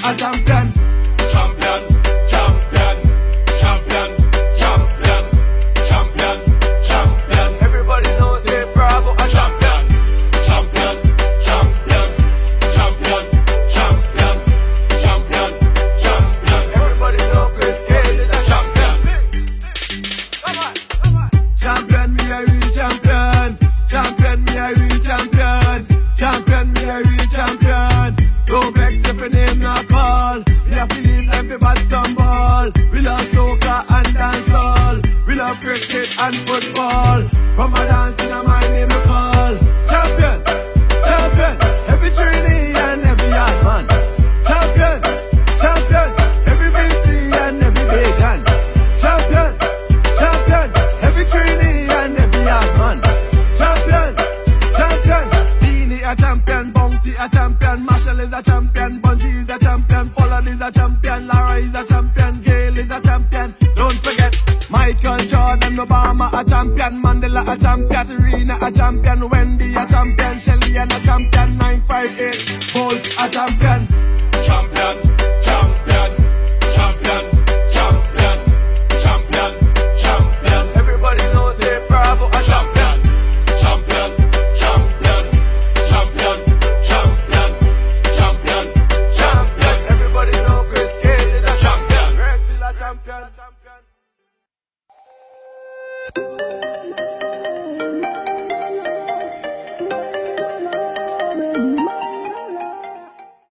a champion. Champion, champion, champion, champion, champion, champion. Everybody knows say Bravo a champion. Champion, champion, champion, champion, champion, champion. Everybody know Chris Cale is a champion. Come on, come on. Champion, me a real champion. Champion, me a real champion. Champion, me a real champion. Don't vex if your name not call. We have to leave everybody some ball. We love soccer and dancehall. We love cricket and football. From a dance in a my name we call. Champion, champion. Every trainee and every yard man. Champion, champion. Every VC and every Bajan. Champion, champion. Every trainee and every yard man. Champion, champion. Beanie a champion, Bounty a champion, Marshall is a champion, Bungie is a champion, Pollard is a champion, Lara is a champion, Gale is a champion. Don't forget Michael Jordan, Obama a champion, Mandela a champion, Serena a champion, Wendy a champion, Shelly and a champion, 958 Bolt a champion. Champion, champion, champion, champion, champion, champion. Everybody knows say Bravo a champion. Champion, champion, champion, champion, champion, champion. Everybody know Chris Cale is a Champion. Chris still a champion.